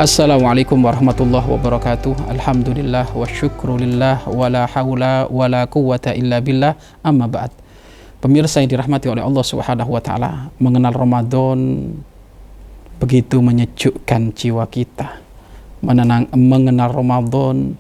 Assalamualaikum warahmatullahi wabarakatuh. Alhamdulillah wa syukrulillah wa la hawla wa la quwwata illa billah, amma ba'd. Pemirsa yang dirahmati oleh Allah Subhanahu wa taala, mengenal Ramadan begitu menyejukkan jiwa kita. Mengenal Ramadan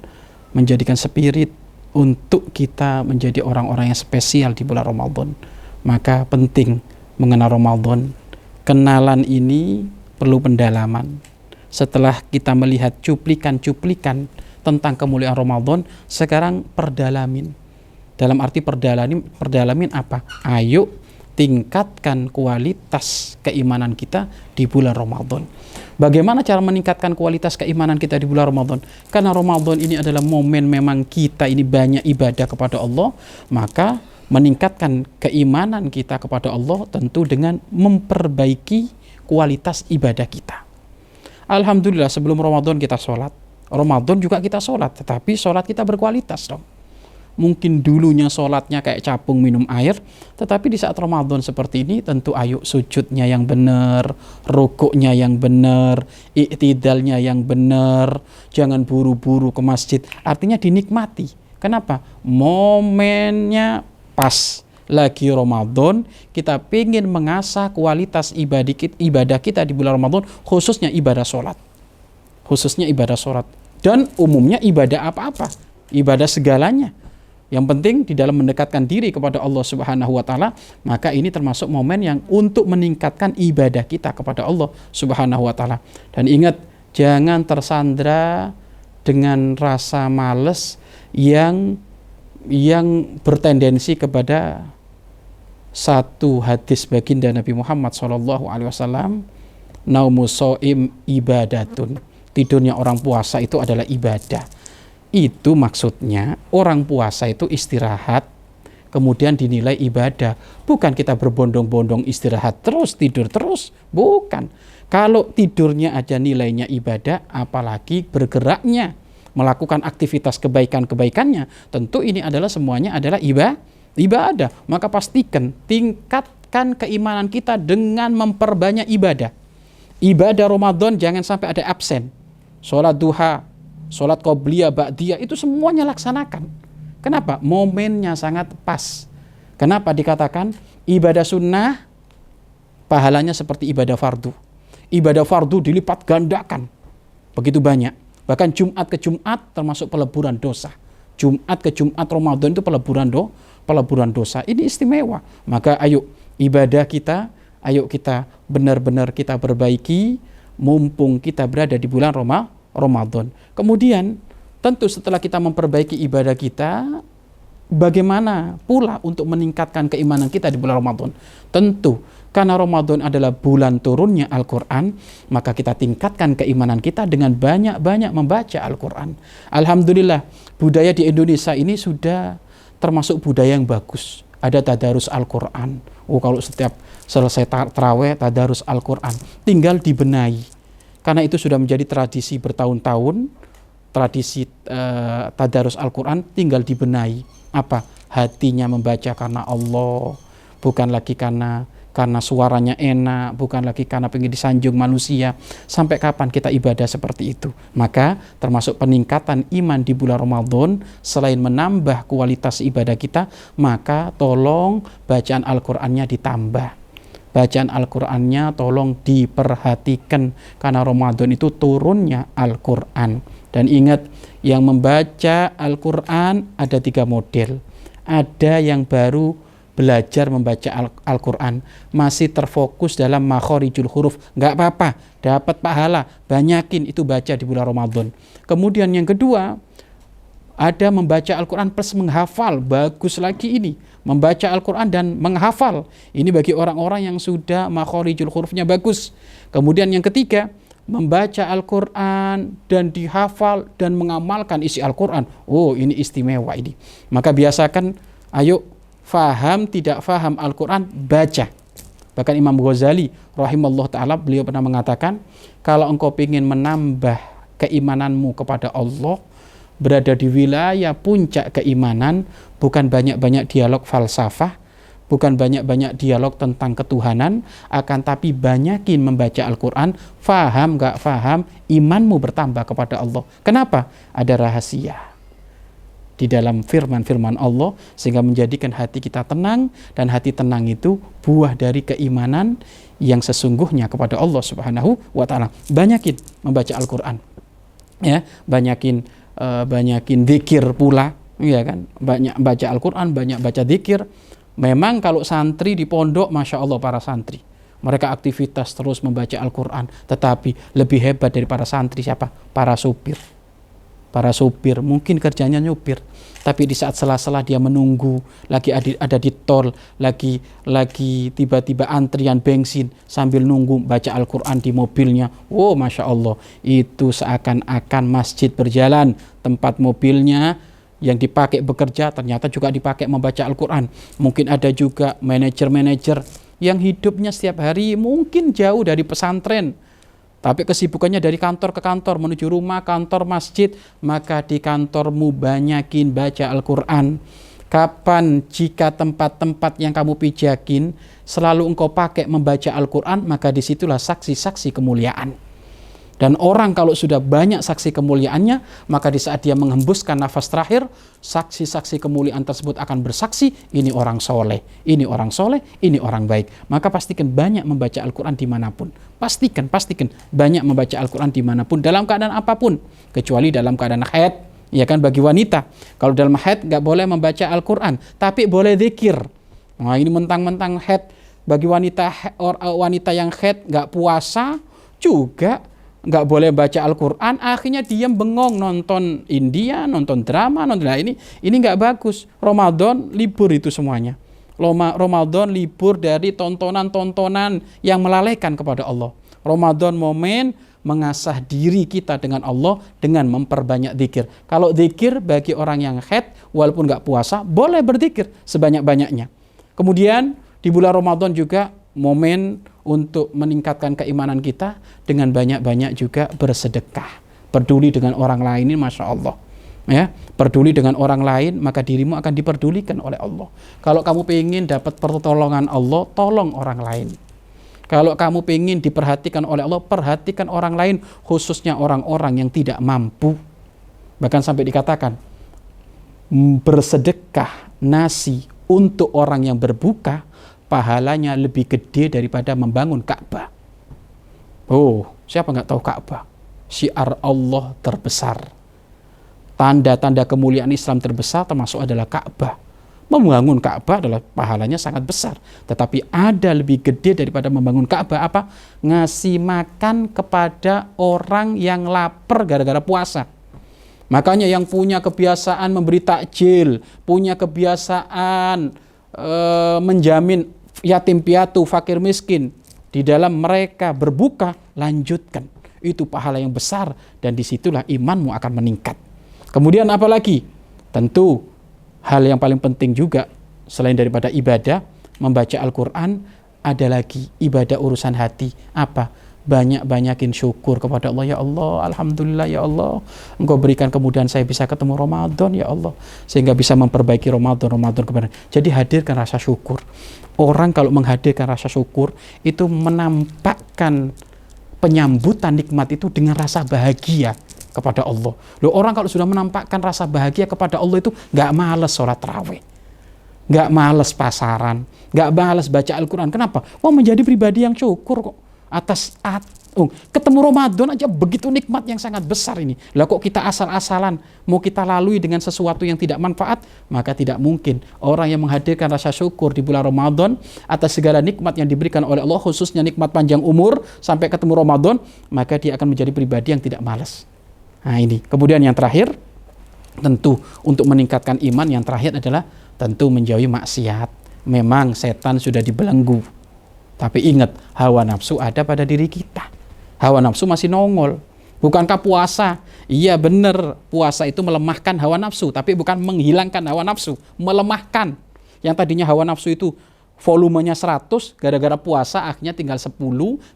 menjadikan spirit untuk kita menjadi orang-orang yang spesial di bulan Ramadan. Maka penting mengenal Ramadan. Kenalan ini perlu pendalaman. Setelah kita melihat cuplikan-cuplikan tentang kemuliaan Ramadan, sekarang perdalamin. Dalam arti perdalamin apa? Ayo tingkatkan kualitas keimanan kita di bulan Ramadan. Bagaimana cara meningkatkan kualitas keimanan kita di bulan Ramadan? Karena Ramadan ini adalah momen memang kita ini banyak ibadah kepada Allah, maka meningkatkan keimanan kita kepada Allah tentu dengan memperbaiki kualitas ibadah kita. Alhamdulillah sebelum Ramadan kita sholat, Ramadan juga kita sholat, tetapi sholat kita berkualitas dong. Mungkin dulunya sholatnya kayak capung minum air, tetapi di saat Ramadan seperti ini tentu ayo sujudnya yang benar, rukuknya yang benar, iktidalnya yang benar, jangan buru-buru ke masjid. Artinya dinikmati. Kenapa? Momennya pas. Lagi Ramadan, kita ingin mengasah kualitas ibadah kita di bulan Ramadan, khususnya ibadah sholat. Dan umumnya ibadah apa-apa, ibadah segalanya. Yang penting di dalam mendekatkan diri kepada Allah Subhanahu wa taala, maka ini termasuk momen yang untuk meningkatkan ibadah kita kepada Allah Subhanahu wa taala. Dan ingat, jangan tersandra dengan rasa malas yang bertendensi kepada satu hadis baginda Nabi Muhammad SAW, naumus shaim ibadatun, tidurnya orang puasa itu adalah ibadah. Itu maksudnya orang puasa itu istirahat kemudian dinilai ibadah, bukan kita berbondong-bondong istirahat terus, tidur terus, bukan. Kalau tidurnya aja nilainya ibadah, apalagi bergeraknya, melakukan aktivitas kebaikan-kebaikannya, tentu ini adalah semuanya adalah ibadah. Maka pastikan tingkatkan keimanan kita dengan memperbanyak ibadah. Ibadah Ramadan jangan sampai ada absen. Sholat duha, sholat qobliyah, ba'diyah, itu semuanya laksanakan. Kenapa? Momennya sangat pas. Kenapa dikatakan ibadah sunnah pahalanya seperti ibadah fardu? Ibadah fardu dilipat gandakan begitu banyak. Bahkan Jumat ke Jumat termasuk peleburan dosa. Jumat ke Jumat Ramadan itu peleburan dosa. Ini istimewa. Maka ayo ibadah kita, ayo kita benar-benar kita perbaiki mumpung kita berada di bulan Ramadan. Kemudian tentu setelah kita memperbaiki ibadah kita, bagaimana pula untuk meningkatkan keimanan kita di bulan Ramadan? Tentu karena Ramadan adalah bulan turunnya Al-Quran, maka kita tingkatkan keimanan kita dengan banyak-banyak membaca Al-Quran. Alhamdulillah, budaya di Indonesia ini sudah termasuk budaya yang bagus. Ada tadarus Al-Quran. Kalau setiap selesai tarawih, tadarus Al-Quran. Tinggal dibenahi. Karena itu sudah menjadi tradisi bertahun-tahun, tradisi tadarus Al-Quran tinggal dibenahi. Apa? Hatinya membaca karena Allah, bukan lagi karena suaranya enak, bukan lagi karena pengen disanjung manusia. Sampai kapan kita ibadah seperti itu? Maka termasuk peningkatan iman di bulan Ramadan, selain menambah kualitas ibadah kita, maka tolong bacaan Al-Qur'annya ditambah. Bacaan Al-Qur'annya tolong diperhatikan, karena Ramadan itu turunnya Al-Qur'an. Dan ingat, yang membaca Al-Qur'an ada 3 model. Ada yang baru belajar membaca Al-Quran, masih terfokus dalam makhorijul huruf, nggak apa-apa, dapat pahala, banyakin itu baca di bulan Ramadan. Kemudian yang kedua, ada membaca Al-Quran plus menghafal, bagus lagi ini, membaca Al-Quran dan menghafal, ini bagi orang-orang yang sudah makhorijul hurufnya bagus. Kemudian yang ketiga, membaca Al-Quran dan dihafal dan mengamalkan isi Al-Quran. Oh, ini istimewa ini. Maka biasakan, ayo faham tidak faham Al-Quran, baca. Bahkan Imam Ghazali rahimahullah ta'ala, beliau pernah mengatakan, kalau engkau ingin menambah keimananmu kepada Allah, berada di wilayah puncak keimanan, bukan banyak-banyak dialog falsafah, Bukan banyak-banyak dialog tentang ketuhanan, akan tapi banyakin membaca Al-Quran, faham gak faham, imanmu bertambah kepada Allah. Kenapa? Ada rahasia di dalam firman-firman Allah, sehingga menjadikan hati kita tenang, dan hati tenang itu buah dari keimanan yang sesungguhnya kepada Allah Subhanahu wa Ta'ala. Banyakin membaca Al-Quran, ya, banyakin zikir pula, ya kan, banyak baca Al-Quran, banyak baca zikir. Memang kalau santri di pondok, Masya Allah para santri, mereka aktivitas terus membaca Al-Quran. Tetapi lebih hebat dari para santri siapa? Para supir. Para supir mungkin kerjanya nyupir, tapi di saat sela-sela dia menunggu, lagi ada di tol, lagi tiba-tiba antrian bensin, sambil nunggu baca Al-Quran di mobilnya. Oh Masya Allah, itu seakan-akan masjid berjalan, tempat mobilnya yang dipakai bekerja ternyata juga dipakai membaca Al-Quran. Mungkin ada juga manajer-manajer yang hidupnya setiap hari mungkin jauh dari pesantren, tapi kesibukannya dari kantor ke kantor, menuju rumah, kantor, masjid. Maka di kantormu banyakin baca Al-Quran. Kapan jika tempat-tempat yang kamu pijakin selalu engkau pakai membaca Al-Quran, maka disitulah saksi-saksi kemuliaan. Dan orang kalau sudah banyak saksi kemuliaannya, maka di saat dia menghembuskan nafas terakhir, saksi-saksi kemuliaan tersebut akan bersaksi, ini orang soleh, ini orang soleh, ini orang baik. Maka pastikan banyak membaca Al-Quran dimanapun. Pastikan banyak membaca Al-Quran dimanapun, dalam keadaan apapun, kecuali dalam keadaan haid, ya kan, bagi wanita. Kalau dalam haid nggak boleh membaca Al-Quran, tapi boleh zikir. Nah ini mentang-mentang haid, bagi wanita yang haid nggak puasa juga nggak boleh baca Al-Quran, akhirnya diam bengong nonton India, nonton drama, ini nggak bagus. Ramadan libur itu semuanya. Ramadan libur dari tontonan-tontonan yang melalaikan kepada Allah. Ramadan momen mengasah diri kita dengan Allah dengan memperbanyak zikir. Kalau zikir bagi orang yang haid walaupun nggak puasa boleh berzikir sebanyak-banyaknya. Kemudian di bulan Ramadan juga momen untuk meningkatkan keimanan kita dengan banyak-banyak juga bersedekah, peduli dengan orang lain. Ini Masya Allah, ya, peduli dengan orang lain, maka dirimu akan diperdulikan oleh Allah. Kalau kamu ingin dapat pertolongan Allah, tolong orang lain. Kalau kamu ingin diperhatikan oleh Allah, perhatikan orang lain, khususnya orang-orang yang tidak mampu. Bahkan sampai dikatakan bersedekah nasi untuk orang yang berbuka, pahalanya lebih gede daripada membangun Ka'bah. Oh, siapa nggak tahu Ka'bah? Syiar Allah terbesar. Tanda-tanda kemuliaan Islam terbesar termasuk adalah Ka'bah. Membangun Ka'bah adalah pahalanya sangat besar. Tetapi ada lebih gede daripada membangun Ka'bah apa? Ngasih makan kepada orang yang lapar gara-gara puasa. Makanya yang punya kebiasaan memberi takjil, punya kebiasaan menjamin yatim piatu, fakir miskin, di dalam mereka berbuka, lanjutkan. Itu pahala yang besar, dan disitulah imanmu akan meningkat. Kemudian apalagi? Tentu hal yang paling penting juga selain daripada ibadah membaca Al-Quran, ada lagi ibadah urusan hati. Apa? Banyak-banyakin syukur kepada Allah. Ya Allah, Alhamdulillah ya Allah, Engkau berikan kemudahan saya bisa ketemu Ramadan ya Allah, sehingga bisa memperbaiki Ramadan kemudian. Jadi hadirkan rasa syukur. Orang kalau menghadirkan rasa syukur, itu menampakkan penyambutan nikmat itu dengan rasa bahagia kepada Allah. Loh, orang kalau sudah menampakkan rasa bahagia kepada Allah itu gak males sholat tarawih, gak males pasaran, gak males baca Al-Quran. Kenapa? Menjadi pribadi yang syukur kok. Ketemu Ramadan aja begitu nikmat yang sangat besar ini. Lah kok kita asal-asalan mau kita lalui dengan sesuatu yang tidak manfaat? Maka tidak mungkin orang yang menghadirkan rasa syukur di bulan Ramadan atas segala nikmat yang diberikan oleh Allah, khususnya nikmat panjang umur sampai ketemu Ramadan, maka dia akan menjadi pribadi yang tidak malas. Nah ini. Kemudian yang terakhir, tentu untuk meningkatkan iman, yang terakhir adalah tentu menjauhi maksiat. Memang setan sudah dibelenggu, tapi ingat, hawa nafsu ada pada diri kita. Hawa nafsu masih nongol. Bukankah puasa? Iya benar, puasa itu melemahkan hawa nafsu, tapi bukan menghilangkan hawa nafsu, melemahkan. Yang tadinya hawa nafsu itu volumenya 100, gara-gara puasa akhirnya tinggal 10,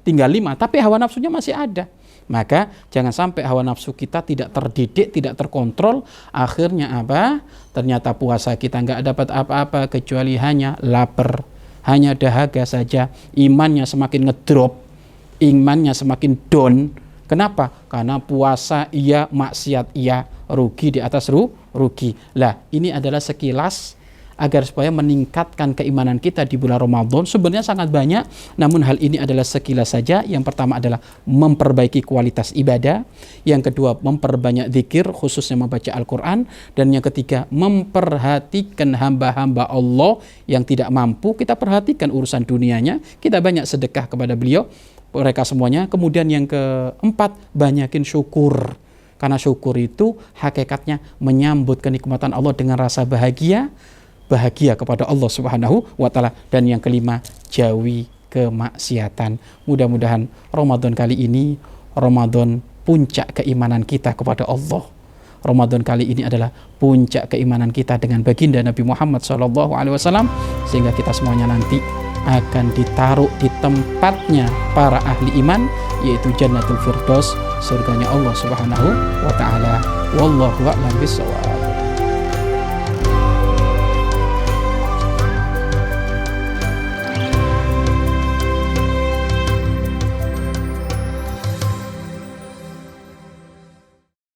tinggal 5, tapi hawa nafsunya masih ada. Maka jangan sampai hawa nafsu kita tidak terdidik, tidak terkontrol. Akhirnya apa? Ternyata puasa kita nggak dapat apa-apa kecuali hanya lapar, hanya dahaga saja. Imannya semakin ngedrop, imannya semakin down. Kenapa? Karena puasa iya, maksiat iya, rugi di atas rugi. Lah, ini adalah sekilas agar supaya meningkatkan keimanan kita di bulan Ramadan. Sebenarnya sangat banyak, namun hal ini adalah sekilas saja. Yang pertama adalah memperbaiki kualitas ibadah, yang kedua memperbanyak zikir, khususnya membaca Al-Quran, dan yang ketiga memperhatikan hamba-hamba Allah yang tidak mampu. Kita perhatikan urusan dunianya, kita banyak sedekah kepada beliau, mereka semuanya. Kemudian yang keempat, banyakin syukur. Karena syukur itu hakikatnya menyambut kenikmatan Allah dengan rasa bahagia kepada Allah Subhanahu wa Ta'ala. Dan yang kelima, jauhi kemaksiatan. Mudah-mudahan Ramadan kali ini Ramadan puncak keimanan kita kepada Allah. Ramadan kali ini adalah puncak keimanan kita dengan baginda Nabi Muhammad SAW, sehingga kita semuanya nanti akan ditaruh di tempatnya para ahli iman, yaitu Jannatul Firdaus, surganya Allah Subhanahu wa Ta'ala. Wallahu a'lam bishawab.